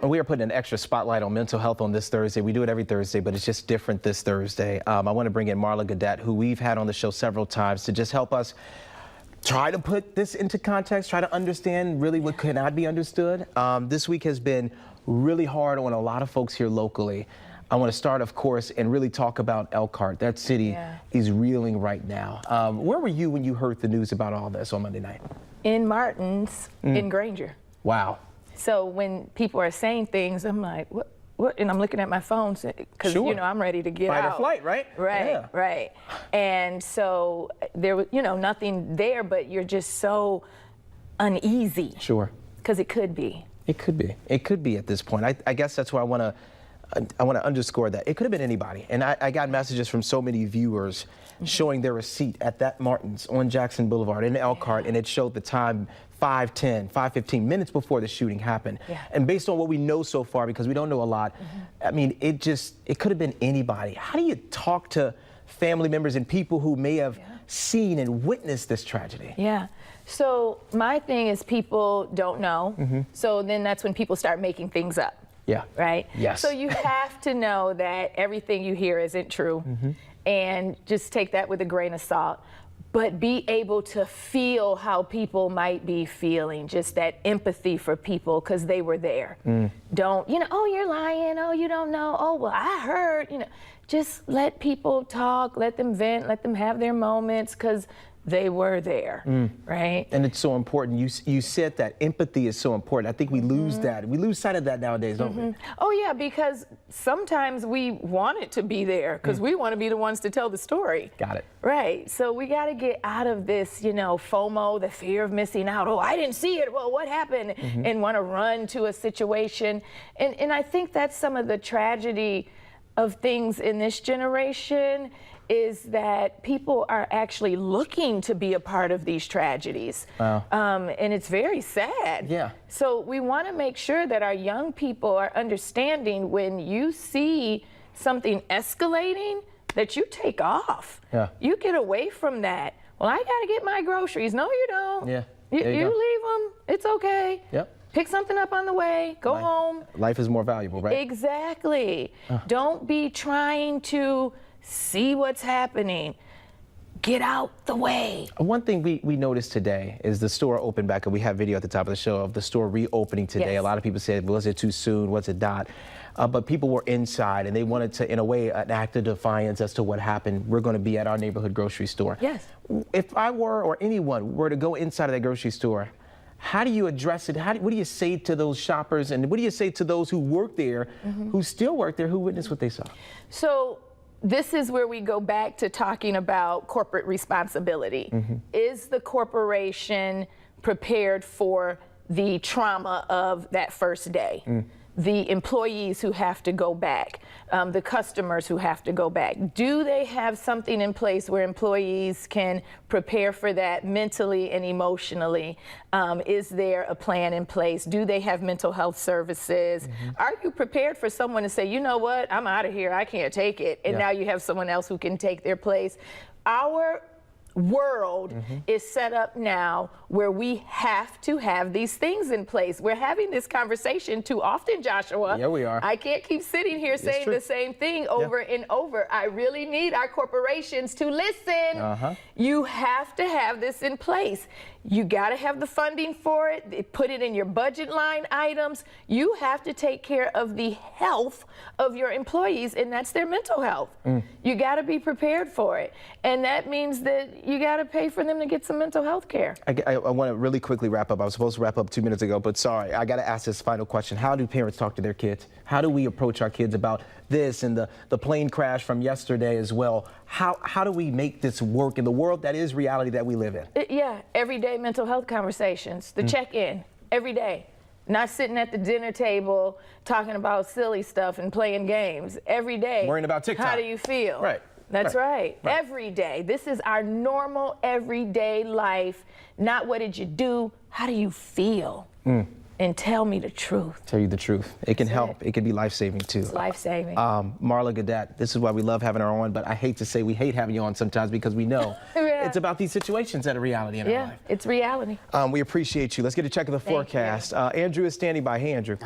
We are putting an extra spotlight on mental health on this Thursday. We do it every Thursday, but it's just different this Thursday. I want to bring in Marla Gadet, who we've had on the show several times, to just help us try to put this into context, try to understand really what cannot be understood. This week has been really hard on a lot of folks here locally. I want to start, of course, and really talk about Elkhart. That city is reeling right now. Where were you when you heard the news about all this on Monday night? In Martin's, in Granger. Wow. So when people are saying things, I'm like, what? And I'm looking at my phone because, you know, I'm ready to get out. Fight or flight, right? Right, yeah. right. And so there was, you know, nothing there, but you're just so uneasy. Sure. Because it could be. It could be. It could be at this point. I guess that's why I want to underscore that. It could have been anybody. And I got messages from so many viewers showing their receipt at that Martin's on Jackson Boulevard in Elkhart, and it showed the time 5:15 minutes before the shooting happened. Yeah. And based on what we know so far, because we don't know a lot, I mean, it could have been anybody. How do you talk to family members and people who may have seen and witnessed this tragedy? Yeah. So my thing is people don't know. So then that's when people start making things up. Yeah. Right? Yes. So you have to know that everything you hear isn't true. And just take that with a grain of salt. But be able to feel how people might be feeling, just that empathy for people because they were there. Don't, you know, oh, you're lying, oh, you don't know, oh, well, I heard, you know. Just let people talk, let them vent, let them have their moments because they were there, right? And it's so important. You said that empathy is so important. I think we lose that. We lose sight of that nowadays, don't we? Oh yeah, because sometimes we want it to be there because we want to be the ones to tell the story. Got it. Right. So we got to get out of this, you know, FOMO, the fear of missing out. Oh, I didn't see it. Well, what happened? And want to run to a situation. And I think that's some of the tragedy of things in this generation is that people are actually looking to be a part of these tragedies. Wow. And it's very sad. Yeah. So we want to make sure that our young people are understanding when you see something escalating, that you take off. Yeah. You get away from that. Well, I got to get my groceries. No, you don't. Yeah. You There you go. leave them. It's okay. Yep. Pick something up on the way. Go home. Life is more valuable, right? Exactly. Don't be trying to see what's happening. Get out the way. One thing we noticed today is the store opened back up. We have video at the top of the show of the store reopening today. Yes. A lot of people said, was it too soon? Was it not? But people were inside and they wanted to, in a way, an act of defiance as to what happened. We're going to be at our neighborhood grocery store. Yes. If I were, or anyone were to go inside of that grocery store, how do you address it? What do you say to those shoppers, and what do you say to those who work there, who still work there, who witnessed what they saw? So this is where we go back to talking about corporate responsibility. Is the corporation prepared for the trauma of that first day? The employees who have to go back, the customers who have to go back. Do they have something in place where employees can prepare for that mentally and emotionally? Is there a plan in place? Do they have mental health services? Are you prepared for someone to say, you know what, I'm out of here, I can't take it, and now you have someone else who can take their place? Our world is set up now where we have to have these things in place. We're having this conversation too often, Joshua. Yeah, we are. I can't keep sitting here saying the same thing over and over. I really need our corporations to listen. You have to have this in place. You got to have the funding for it. Put it in your budget line items. You have to take care of the health of your employees, and that's their mental health. You got to be prepared for it. And that means that you got to pay for them to get some mental health care. I want to really quickly wrap up. I was supposed to wrap up 2 minutes ago, but sorry. I got to ask this final question. How do parents talk to their kids? How do we approach our kids about this and the plane crash from yesterday as well? How do we make this work in the world that is reality that we live in? Yeah, everyday mental health conversations, the check-in, every day. Not sitting at the dinner table talking about silly stuff and playing games. Every day. Worrying about TikTok. How do you feel? Right. That's right. Every day. This is our normal everyday life. Not what did you do, how do you feel? and tell me the truth. Tell you the truth. It can help. It can be life-saving too. It's life-saving. Marla Gadat, this is why we love having her on, but I hate to say we hate having you on sometimes because we know it's about these situations that are reality in our life. It's reality. We appreciate you. Let's get a check of the forecast. Andrew is standing by. Hey, Andrew.